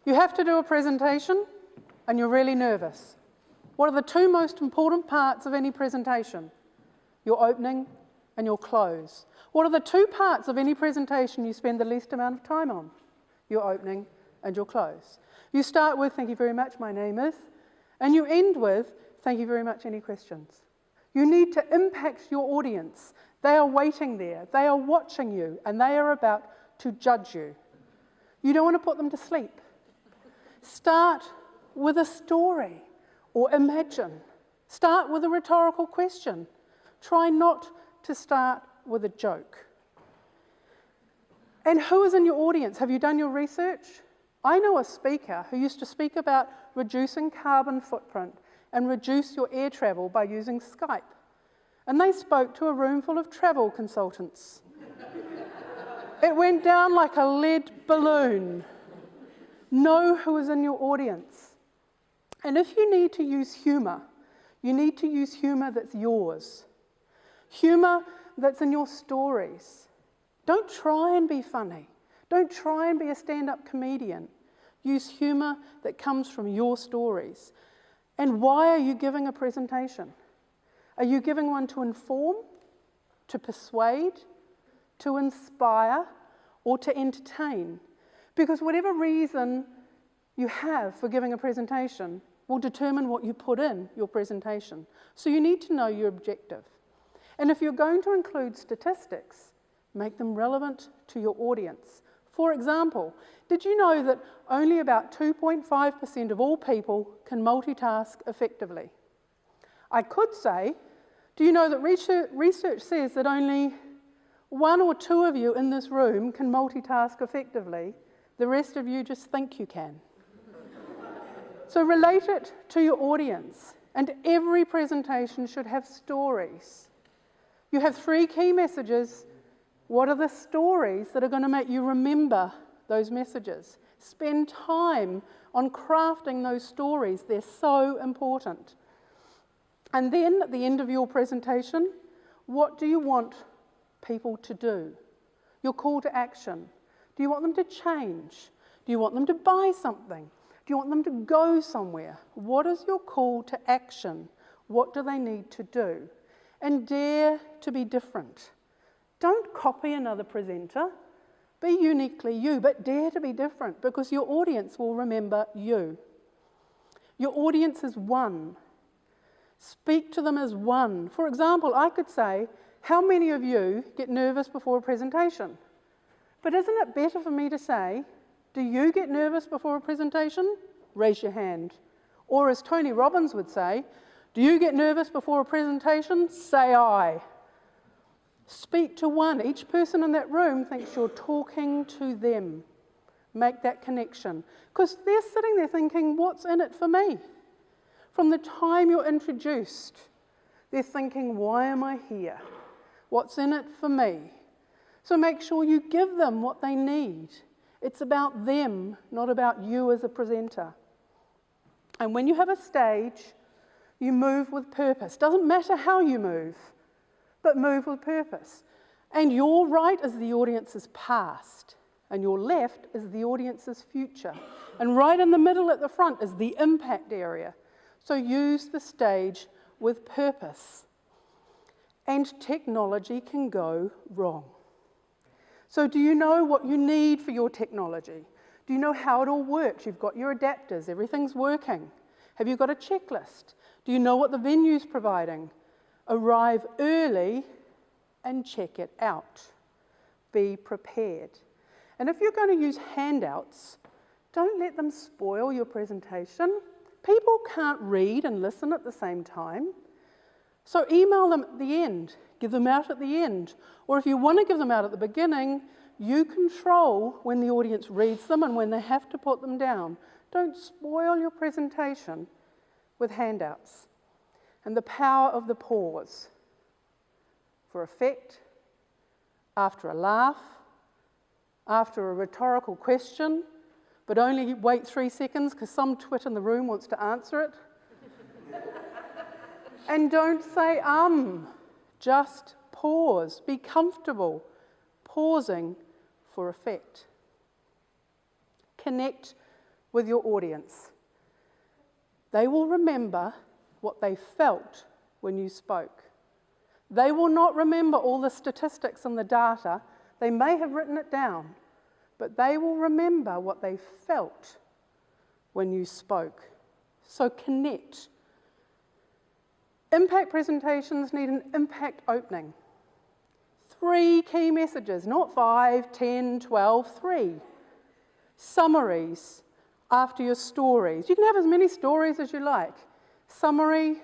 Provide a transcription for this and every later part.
You have to do a presentation and you're really nervous. What are the two most important parts of any presentation? Your opening and your close. What are the two parts of any presentation you spend the least amount of time on? Your opening and your close. You start with, thank you very much, my name is, and you end with, thank you very much, any questions? You need to impact your audience. They are waiting there, they are watching you, and they are about to judge you. You don't want to put them to sleep. Start with a story or imagine. Start with a rhetorical question. Try not to start with a joke. And who is in your audience? Have you done your research? I know a speaker who used to speak about reducing carbon footprint and reduce your air travel by using Skype. And they spoke to a room full of travel consultants. It went down like a lead balloon. Know who is in your audience. And if you need to use humour, you need to use humour that's yours. Humour that's in your stories. Don't try and be funny. Don't try and be a stand-up comedian. Use humour that comes from your stories. And why are you giving a presentation? Are you giving one to inform, to persuade, to inspire, or to entertain? Because whatever reason you have for giving a presentation will determine what you put in your presentation. So you need to know your objective. And if you're going to include statistics, make them relevant to your audience. For example, did you know that only about 2.5% of all people can multitask effectively? I could say, do you know that research says that only 1 or 2 of you in this room can multitask effectively? The rest of you just think you can. So relate it to your audience, and every presentation should have stories. You have 3 key messages. What are the stories that are going to make you remember those messages? Spend time on crafting those stories. They're so important. And then at the end of your presentation, what do you want people to do? Your call to action. Do you want them to change? Do you want them to buy something? Do you want them to go somewhere? What is your call to action? What do they need to do? And dare to be different. Don't copy another presenter. Be uniquely you, but dare to be different because your audience will remember you. Your audience is one. Speak to them as one. For example, I could say, how many of you get nervous before a presentation? But isn't it better for me to say, do you get nervous before a presentation? Raise your hand. Or as Tony Robbins would say, do you get nervous before a presentation? Say aye. Speak to one. Each person in that room thinks you're talking to them. Make that connection. Because they're sitting there thinking, what's in it for me? From the time you're introduced, they're thinking, why am I here? What's in it for me? So make sure you give them what they need. It's about them, not about you as a presenter. And when you have a stage, you move with purpose. Doesn't matter how you move, but move with purpose. And your right is the audience's past, and your left is the audience's future. And right in the middle at the front is the impact area. So use the stage with purpose. And technology can go wrong. So do you know what you need for your technology? Do you know how it all works? You've got your adapters, everything's working. Have you got a checklist? Do you know what the venue's providing? Arrive early and check it out. Be prepared. And if you're going to use handouts, don't let them spoil your presentation. People can't read and listen at the same time. So email them at the end, give them out at the end. Or if you want to give them out at the beginning, you control when the audience reads them and when they have to put them down. Don't spoil your presentation with handouts. And the power of the pause. For effect, after a laugh, after a rhetorical question, but only wait 3 seconds because some twit in the room wants to answer it. And don't say just pause. Be comfortable pausing for effect. Connect with your audience. They will remember what they felt when you spoke. They will not remember all the statistics and the data. They may have written it down, but they will remember what they felt when you spoke. So connect. Impact presentations need an impact opening. 3 key messages, not 5, 10, 12, 3. Summaries after your stories. You can have as many stories as you like. Summary,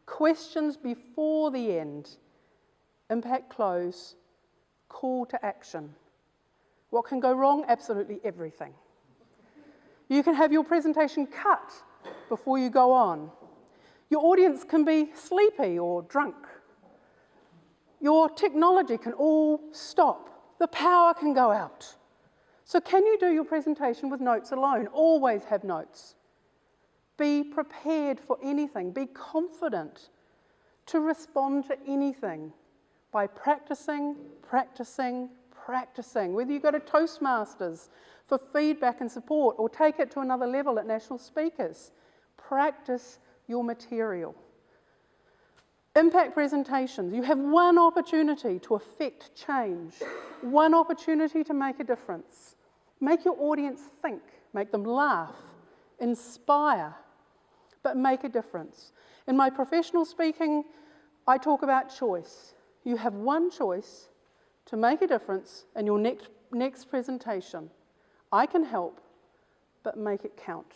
questions before the end, impact close, call to action. What can go wrong? Absolutely everything. You can have your presentation cut before you go on. Your audience can be sleepy or drunk. Your technology can all stop. The power can go out. So can you do your presentation with notes alone? Always have notes. Be prepared for anything. Be confident to respond to anything by practicing, practicing, practicing. Whether you go to Toastmasters for feedback and support or take it to another level at national speakers, practice your material. Impact presentations. You have one opportunity to affect change, one opportunity to make a difference. Make your audience think, make them laugh, inspire, but make a difference. In my professional speaking, I talk about choice. You have one choice to make a difference in your next presentation. I can help, but make it count.